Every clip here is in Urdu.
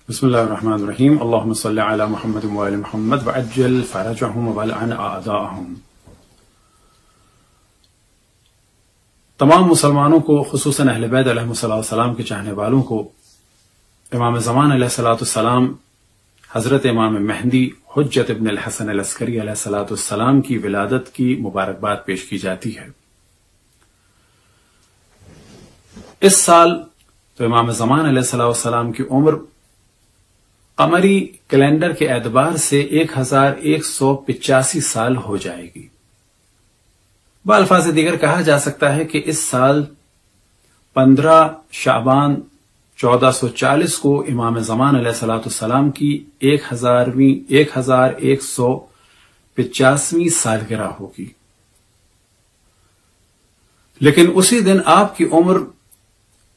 بسم اللہ الرحمن الرحیم اللہم صلی علی محمد وآل محمد وعجل فرجہم والعن اعداءہم۔ تمام مسلمانوں کو، خصوصاً اہل بیت علیہ السلام کے چاہنے والوں کو، امام زمان علیہ السلام حضرت امام مہدی حجت ابن الحسن العسکری علیہ السلام کی ولادت کی مبارکباد پیش کی جاتی ہے۔ اس سال تو امام زمان علیہ السلام کی عمر قمری کیلنڈر کے اعتبار سے 1185 سال ہو جائے گی۔ بالفاظ دیگر کہا جا سکتا ہے کہ اس سال 15 شعبان 1440 کو امام زمان علیہ السلام کی 1185ویں سالگرہ ہوگی، لیکن اسی دن آپ کی عمر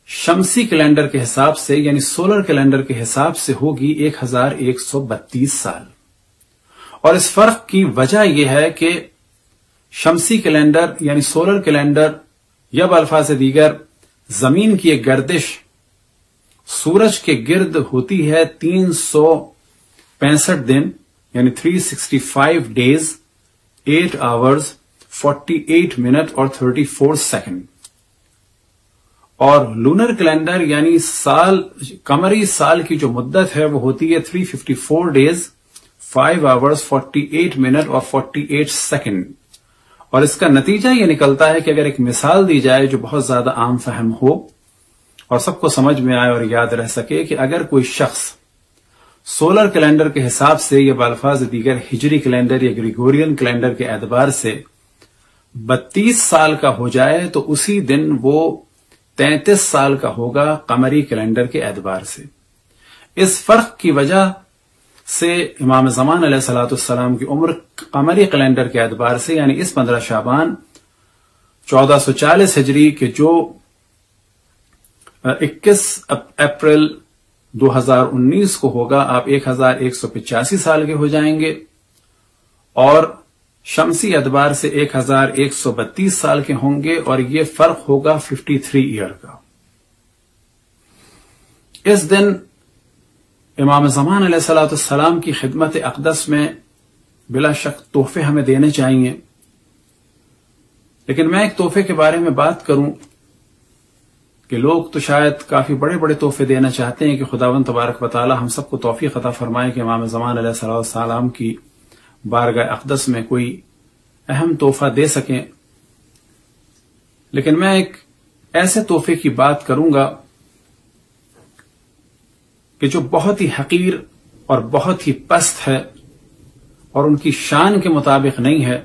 شمسی کیلنڈر کے حساب سے یعنی سولر کیلنڈر کے حساب سے ہوگی 1132 سال۔ اور اس فرق کی وجہ یہ ہے کہ شمسی کیلنڈر یعنی سولر کیلنڈر یا بالفاظ دیگر زمین کی ایک گردش سورج کے گرد ہوتی ہے 365 دن یعنی 365 ڈیز 8 آورز 48 منٹ اور 34 سیکنڈ، اور لونر کیلنڈر یعنی قمری سال کی جو مدت ہے وہ ہوتی ہے 354 ڈیز 5 آورز 48 منٹ اور 48 سیکنڈ۔ اور اس کا نتیجہ یہ نکلتا ہے کہ اگر ایک مثال دی جائے جو بہت زیادہ عام فہم ہو اور سب کو سمجھ میں آئے اور یاد رہ سکے، کہ اگر کوئی شخص سولر کیلنڈر کے حساب سے یا بالفاظ دیگر ہجری کیلنڈر یا گریگورین کیلنڈر کے اعتبار سے 32 سال کا ہو جائے تو اسی دن وہ 33 سال کا ہوگا قمری کیلنڈر کے اعتبار سے۔ اس فرق کی وجہ سے امام زمان علیہ السلام کی عمر قمری کیلنڈر کے اعتبار سے یعنی اس 15 شعبان 1440 ہجری کے جو 21 اپریل 2019 کو ہوگا، آپ 1185 سال کے ہو جائیں گے، اور شمسی اعتبار سے 1132 سال کے ہوں گے، اور یہ فرق ہوگا 53 ایئر کا۔ اس دن امام زمان علیہ السلام کی خدمت اقدس میں بلا شک تحفے ہمیں دینے چاہیے، لیکن میں ایک تحفے کے بارے میں بات کروں کہ لوگ تو شاید کافی بڑے بڑے تحفے دینا چاہتے ہیں کہ خداوند تبارک و تعالی ہم سب کو توفیق عطا فرمائے کہ امام زمان علیہ السلام کی بارگاہ اقدس میں کوئی اہم تحفہ دے سکیں، لیکن میں ایک ایسے تحفے کی بات کروں گا کہ جو بہت ہی حقیر اور بہت ہی پست ہے اور ان کی شان کے مطابق نہیں ہے،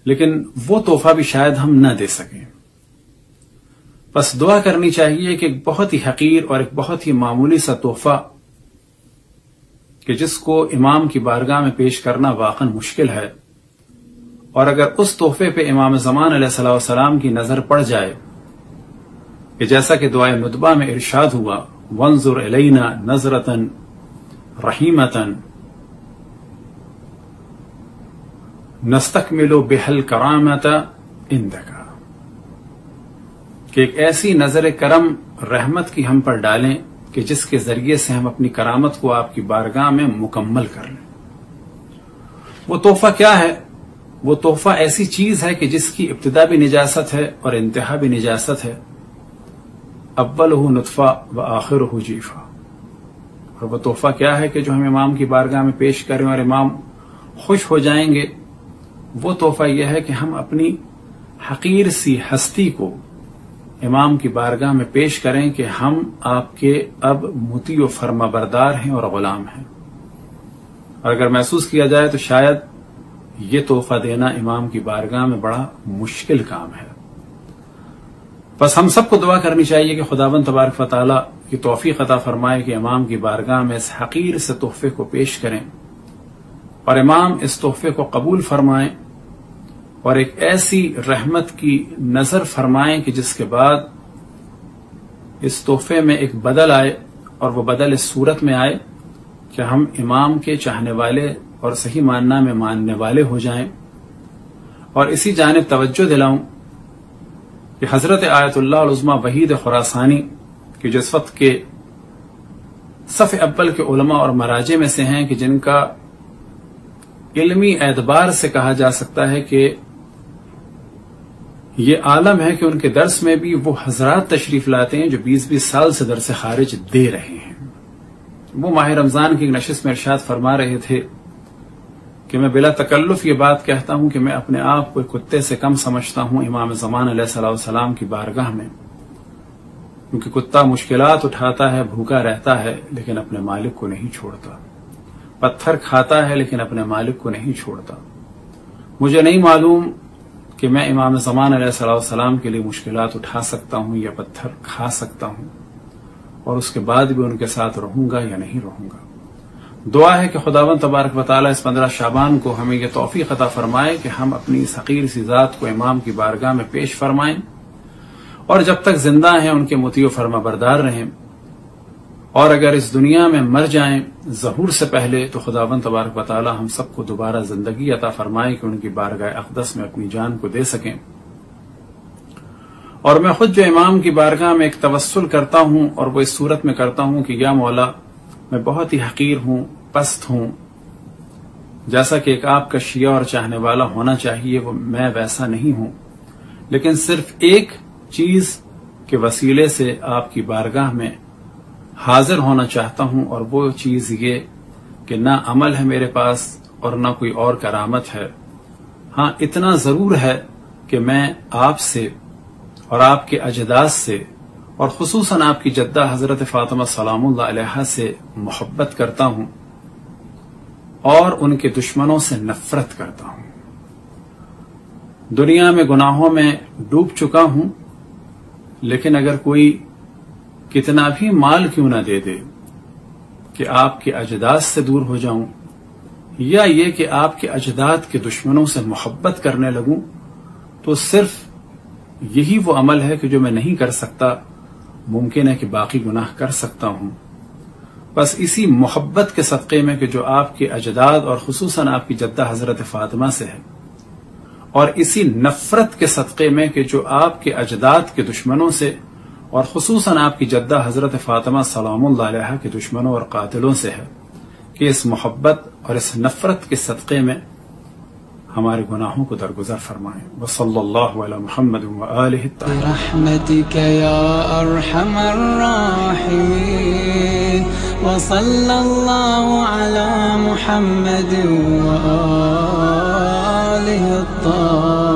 لیکن وہ تحفہ بھی شاید ہم نہ دے سکیں۔ بس دعا کرنی چاہیے کہ ایک بہت ہی حقیر اور ایک بہت ہی معمولی سا تحفہ کہ جس کو امام کی بارگاہ میں پیش کرنا واقعا مشکل ہے، اور اگر اس تحفے پہ امام زمان علیہ السلام کی نظر پڑ جائے کہ جیسا کہ دعائے ندبہ میں ارشاد ہوا، وانظر الینا نظرۃ رحیمۃ نستکمل بها الکرامۃ عندک، کہ ایک ایسی نظر کرم رحمت کی ہم پر ڈالیں کہ جس کے ذریعے سے ہم اپنی کرامت کو آپ کی بارگاہ میں مکمل کر لیں۔ وہ تحفہ کیا ہے؟ وہ تحفہ ایسی چیز ہے کہ جس کی ابتدا بھی نجاست ہے اور انتہا بھی نجاست ہے، اولہ نطفہ و آخرہ جیفہ۔ اور وہ تحفہ کیا ہے کہ جو ہم امام کی بارگاہ میں پیش کریں اور امام خوش ہو جائیں گے؟ وہ تحفہ یہ ہے کہ ہم اپنی حقیر سی ہستی کو امام کی بارگاہ میں پیش کریں کہ ہم آپ کے اب مطیع و فرما بردار ہیں اور غلام ہیں۔ اور اگر محسوس کیا جائے تو شاید یہ تحفہ دینا امام کی بارگاہ میں بڑا مشکل کام ہے۔ بس ہم سب کو دعا کرنی چاہیے کہ خداوند تبارک و تعالی کی توفیق عطا فرمائے کہ امام کی بارگاہ میں اس حقیر سے تحفے کو پیش کریں اور امام اس تحفے کو قبول فرمائیں اور ایک ایسی رحمت کی نظر فرمائیں کہ جس کے بعد اس تحفے میں ایک بدل آئے، اور وہ بدل اس صورت میں آئے کہ ہم امام کے چاہنے والے اور صحیح معنی میں ماننے والے ہو جائیں۔ اور اسی جانب توجہ دلاؤں کہ حضرت آیت اللہ العظمیٰ وحید خراسانی کہ جو اس وقت کے صف اول کے علماء اور مراجع میں سے ہیں کہ جن کا علمی اعتبار سے کہا جا سکتا ہے کہ یہ عالم ہے کہ ان کے درس میں بھی وہ حضرات تشریف لاتے ہیں جو 20-20 سال سے درس خارج دے رہے ہیں۔ وہ ماہ رمضان کی نشست میں ارشاد فرما رہے تھے کہ میں بلا تکلف یہ بات کہتا ہوں کہ میں اپنے آپ کو کتے سے کم سمجھتا ہوں امام زمان علیہ الصلوۃ والسلام کی بارگاہ میں، کیونکہ کتا مشکلات اٹھاتا ہے، بھوکا رہتا ہے، لیکن اپنے مالک کو نہیں چھوڑتا، پتھر کھاتا ہے لیکن اپنے مالک کو نہیں چھوڑتا۔ مجھے نہیں معلوم کہ میں امام زمان علیہ الصلوۃ والسلام کے لیے مشکلات اٹھا سکتا ہوں یا پتھر کھا سکتا ہوں، اور اس کے بعد بھی ان کے ساتھ رہوں گا یا نہیں رہوں گا۔ دعا ہے کہ خداوند تبارک و تعالی اس 15 شعبان کو ہمیں یہ توفیق عطا فرمائے کہ ہم اپنی اس حقیر سی ذات کو امام کی بارگاہ میں پیش فرمائیں، اور جب تک زندہ ہیں ان کے مطیع و فرما بردار رہیں، اور اگر اس دنیا میں مر جائیں ظہور سے پہلے تو خداوند تبارک و تعالی ہم سب کو دوبارہ زندگی عطا فرمائے کہ ان کی بارگاہ اقدس میں اپنی جان کو دے سکیں۔ اور میں خود جو امام کی بارگاہ میں ایک توسل کرتا ہوں، اور وہ اس صورت میں کرتا ہوں کہ یا مولا میں بہت ہی حقیر ہوں، پست ہوں، جیسا کہ ایک آپ کا شیعہ اور چاہنے والا ہونا چاہیے وہ میں ویسا نہیں ہوں، لیکن صرف ایک چیز کے وسیلے سے آپ کی بارگاہ میں حاضر ہونا چاہتا ہوں، اور وہ چیز یہ کہ نہ عمل ہے میرے پاس اور نہ کوئی اور کرامت ہے۔ ہاں اتنا ضرور ہے کہ میں آپ سے اور آپ کے اجداد سے اور خصوصاً آپ کی جدہ حضرت فاطمہ سلام اللہ علیہا سے محبت کرتا ہوں اور ان کے دشمنوں سے نفرت کرتا ہوں۔ دنیا میں گناہوں میں ڈوب چکا ہوں، لیکن اگر کوئی کتنا بھی مال کیوں نہ دے دے کہ آپ کے اجداد سے دور ہو جاؤں، یا یہ کہ آپ کے اجداد کے دشمنوں سے محبت کرنے لگوں، تو صرف یہی وہ عمل ہے کہ جو میں نہیں کر سکتا، ممکن ہے کہ باقی گناہ کر سکتا ہوں۔ بس اسی محبت کے صدقے میں کہ جو آپ کے اجداد اور خصوصاً آپ کی جدہ حضرت فاطمہ سے ہے، اور اسی نفرت کے صدقے میں کہ جو آپ کے اجداد کے دشمنوں سے اور خصوصاً آپ کی جدہ حضرت فاطمہ سلام اللہ علیہا کے دشمنوں اور قاتلوں سے ہے، کہ اس محبت اور اس نفرت کے صدقے میں ہمارے گناہوں کو درگزر فرمائیں۔ وصلی اللہ علی محمد وآلہ الطاہرین برحمتک یا ارحم الراحمین، وصلی اللہ علی محمد وآلہ الطاہرین۔